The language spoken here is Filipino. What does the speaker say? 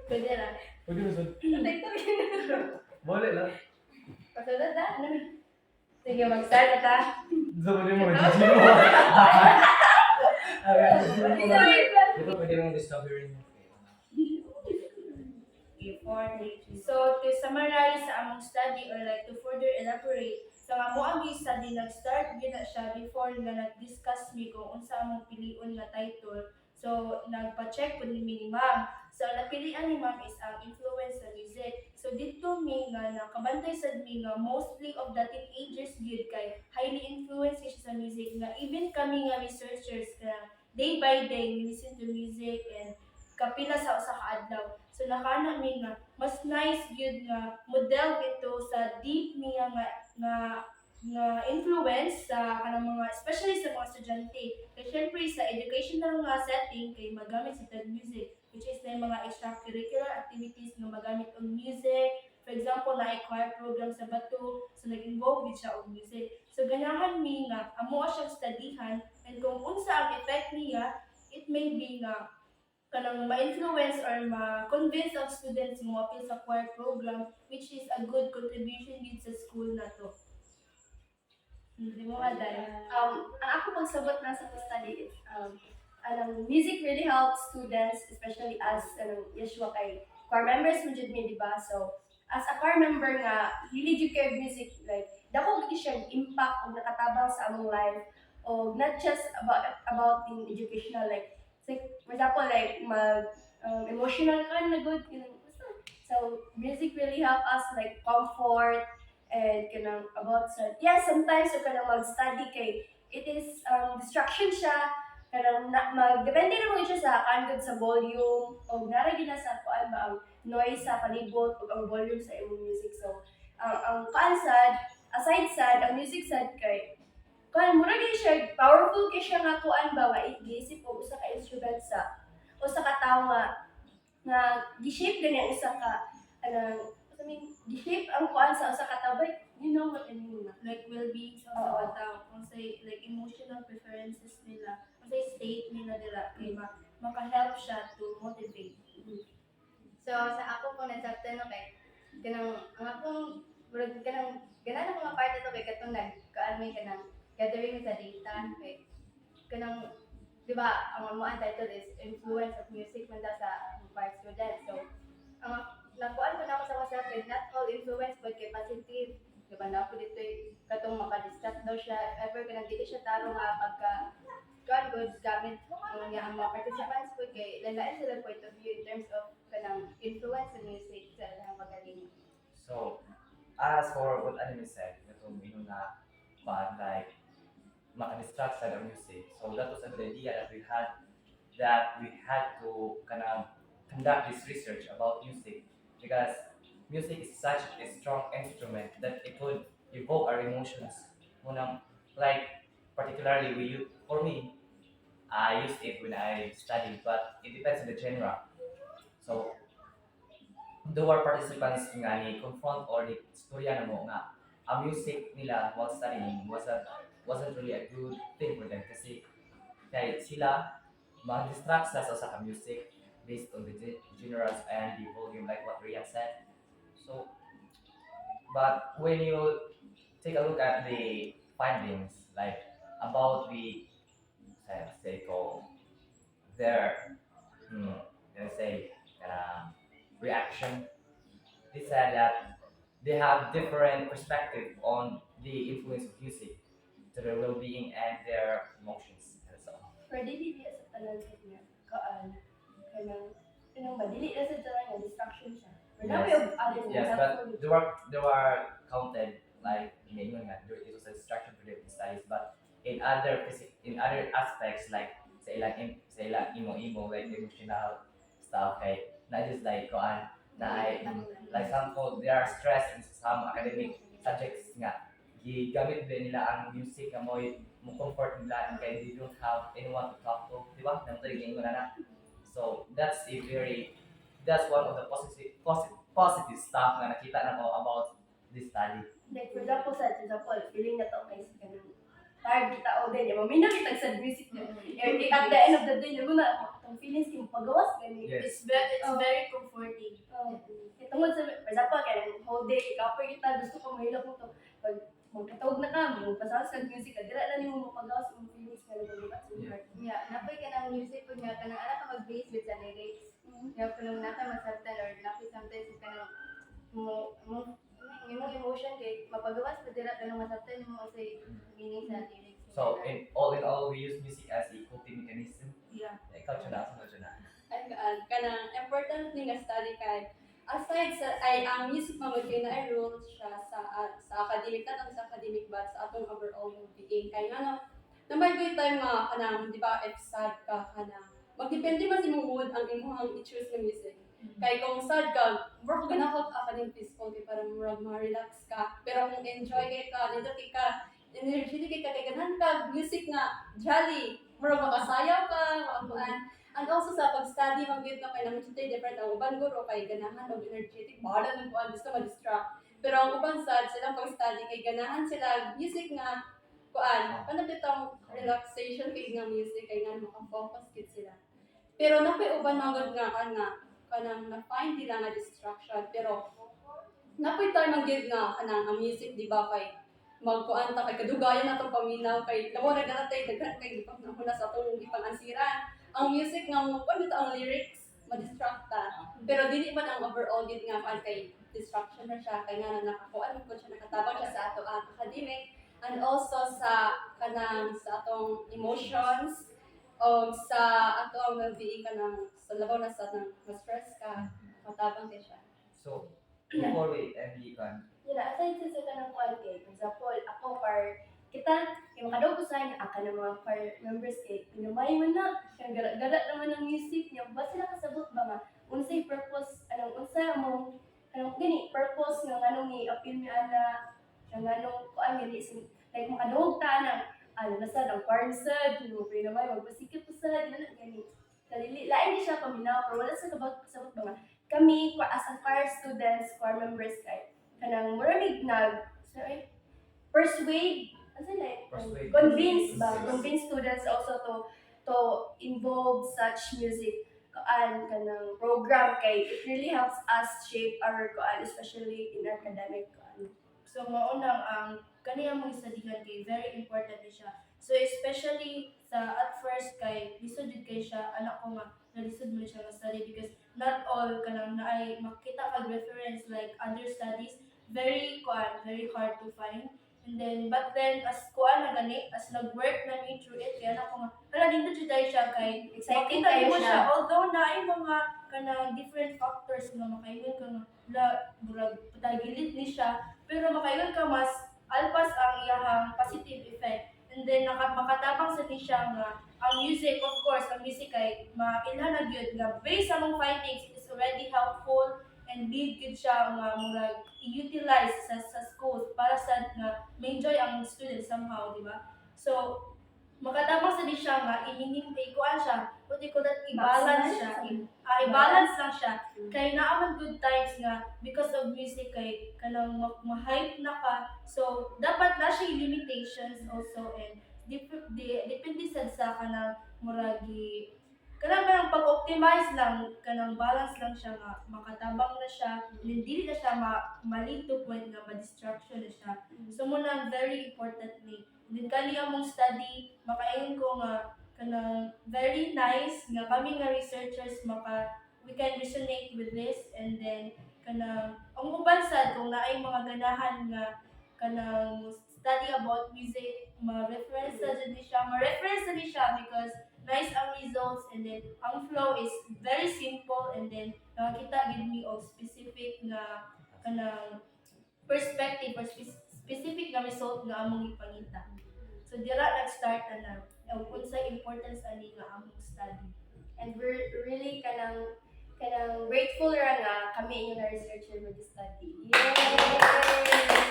Pwede lang. Pwede mo sud. Wala lang. Pasunod na. Ano? Sige, mag-start na ta. Sa mo mo GG mo. Ito pwede mong discovering. So, to summarize sa among study or like to further elaborate, sa nga mo ang study nag-start gina siya before nga nag-discuss mi kung unsa among piliun nga title. So, nagpa-check pud ni ma'am. So, napilian ni ma'am is ang influence sa music. So, dito mi nga nakabantay sad mi nga mostly of the teenagers gyud kay highly influenced siya sa music nga even kami nga researchers nga day by day we listen to music and kapila sa usa ka adlaw. So nakana mi nga mas nice gyud nga model dito sa deep niya nga influence sa kanang mga especially sa mga estudyante. Kay syempre sa educational nga setting kay magamit sa tag music which is na mga extracurricular activities nga magamit og music. For example, na choir program sa Bato, so nag-involve gid siya og music. So ganahan mi nga amo siyang studyhan and kung unsa ang effect niya, it may be nga kanang ma-influence or ma-convince ang students mo apil sa choir program which is a good contribution din sa school na to. Hindi mo aday. Ang ako pagsabot na sa study is, music really helps students, especially as Yeshua kay choir members mo jud mi, di ba? So, as a choir member nga, really jud kay music, like, dako gid siya impact og nakatabang sa among life, o not just about in educational, like, for example, like, emotional ka na good, so, music really help us, like, comfort, and kanang about sa sometimes so kanang mag-study kay it is distraction siya kanang depende na mo siya sa kandod sa volume o nara gyud na sa kuan ba ang noise sa palibot ug ang volume sa imong music. So ang kuan sad aside sad ang music sad kay kuan mura gyud siya powerful kay siya nga kuan ba wa giisip og usa ka instrument sa usa ka tawo nga gi-shape gani usa ka gi-shape ang kuan sa usa ka tabay, you know what I mean na? Like well-being sa mga tao, kung say like emotional preferences nila, kung say state nila kay maka-help siya to motivate. So sa ako po na-chapter no kay kanang ang akong murag kanang ganang mga part ito kay katong nagkaan may kanang gathering sa data kay kanang di ba ang mo title is influence of music man sa part student. So ang nakuan ko na ako sa myself kay not all influence but kay positive. Diba na ako dito katong maka-distract daw siya if ever kanang dili siya taro nga pagka God good gamit ang mga participants po kay lain sila point of view in terms of kanang influence sa music sa ilang magaling. So, as for what Anime said, itong na like maka-distract sa the music. So that was the idea that we had to kind of conduct this research about music because music is such a strong instrument that it could evoke our emotions. Munang, like particularly for me, I used it when I studied, but it depends on the genre. So though our participants nga ni confront or ni istorya na mo nga ang music nila while studying wasn't really a good thing for them kasi kaya sila mag-distract sa usa ka music based on the genres and the volume like what Rian said. So, but when you take a look at the findings, like about the say ko their let's say reaction, they said that they have different perspective on the influence of music to their well-being and their emotions and so on. Pero dili diya sa tanan sa niya kaan kanang ba dili na sa tanan nga distraction siya. Pero nawe og other Yes, but there were counted like in it was a distraction for their studies, but in other aspects like sa ilang imo like emotional stuff kay not just like koan na like some they are stressed in some academic subjects nga gigamit din nila ang music nga mo comfort nila kay they don't have anyone to talk to, di ba? Namto yung na. So that's one of the positive stuff na nakita na ko about this study. like for example feeling na to kay sa kanang tired kita o din mo minna kita sa music niya. At the end of the day mo na ang feelings yung pagawas gani. Yes. It's Oh. very comforting. Tungod sa, for example, kaya whole day, kapoy kita, gusto ko mahilap mo to. Pag magkatawag na ka, magpasawas ka ng music ka, dira na niyo mapagawas yung feelings ka na mag-ibat sa Yeah. heart. Yeah, napoy ka ng music po nga kanang anak ka mag-base with sa lyrics. Nga po nung naka masabtan or napoy sometimes ka nang yung emotion kay mapagawas pa dira ka nang masabtan mo sa meaning sa lyrics. So in all, we use music as a coping mechanism. Yeah. Ikaw, Chana, ano Chana? Ay kanang important thing nga study kay aside sa ay ang music mamagay na ay role siya sa academic na sa academic but sa atong overall well-being kay nga number 2 time nga kanang di ba if sad ka kanang magdepende man sa imong mood ang imong i-choose nga music. Kay kung sad ka, mura ka ganakot academic peaceful kay para mura ma-relax ka. Pero kung enjoy kay ka, dito ka energetic kay ganahan ka music nga jolly, mura makasayaw ka, makakuan. And also sa pag-study, mag-get na kayo naman siya different ang uban guro kay ganahan o energetic, bahala ng kuan, gusto ma-distract. Pero ang uban sad, silang pag-study kay ganahan sila music nga kuan, ano bitang relaxation kay nga music kay nga maka-focus kit sila. Pero napay uban manggod nga kanang na-find nila nga distraction. Pero napay tayo manggid nga kanang ang music di ba kay magkuan ta kay kadugayan natong paminaw kay namo na natay daghan kay gipang nahuna sa atong gipang-ansiran. Ang music nga mo ano ang lyrics ma-distract ta. Pero dili man ang overall gid nga kan kay distraction na siya kay nga nakakuan ko siya nakatabang siya sa ato ang academic and also sa kanang sa atong emotions o sa atong well-being kanang sa labaw na sa nang stress ka matabang din siya. So, before we end the con, Aside sa kanang kuan kay, for example, ako kita, kay makadaw ko sa inyo, ng mga choir members kay, pinumay man na, kaya gara naman ng music niya, ba sila kasabot ba nga, unsay purpose, unsa mo, purpose ng anong i-appeal ni ana, ng anong kuan gani, like makadawag ta na, nasa ang choir sad, pinumay, magpasikip ko sad, gani. Lain di siya paminaw, pero wala sa kasabot ba nga, kami, as a choir students, choir members kay, kanang maraming persuade, convince students also to involve such music kanang program kay it really helps us shape our especially in academic So maunang ang kaniyang mga studyhan kay very important ni siya. So especially sa at first kay lisod jud kay siya anak ko nga nalisod mo siya nga study because not all kanang naay makita kag reference like other studies very hard to find. And then but then as kuan na gani as nag-work na me through it kaya anak ko nga hala dito jud dai siya kay exciting makita kayo mo siya. siya although naay mga kanang different factors nga makaingon ka nga la murag patagilid ni siya pero makaingon ka mas alpas ang iyahang positive effect. And then makatabang sa ni siya nga ang music, of course, ang music kay mailhan na gyud nga based sa mong findings is already helpful and need gyud siya nga murag i-utilize sa schools para sa nga ma-enjoy ang students somehow, di ba? So makatabang sa ni siya nga kuan siya, what they call that, i-balance siya. I-balance lang siya. Kay naaman good times nga because of music kay kanang ma-hype na ka. So dapat na siya limitations also and depende sa kanang muragi kanang parang pag-optimize lang kanang balance lang siya nga makatabang na siya hindi na siya malito point nga ma-distraction na siya. So muna very importantly din kali among study makaingon ko nga kanang very nice nga kami nga researchers we can resonate with this and then kanang ang uban sad kung naay mga ganahan nga kanang study about music ma-reference na ni siya because nice ang results and then ang flow is very simple and then nakakita gid mi og specific nga kanang perspective or specific nga result nga among ipangita. So dira nag-start na unsay importance ani nga among study. and we're really kanang grateful ra nga kami yung researcher mag-study. Yay!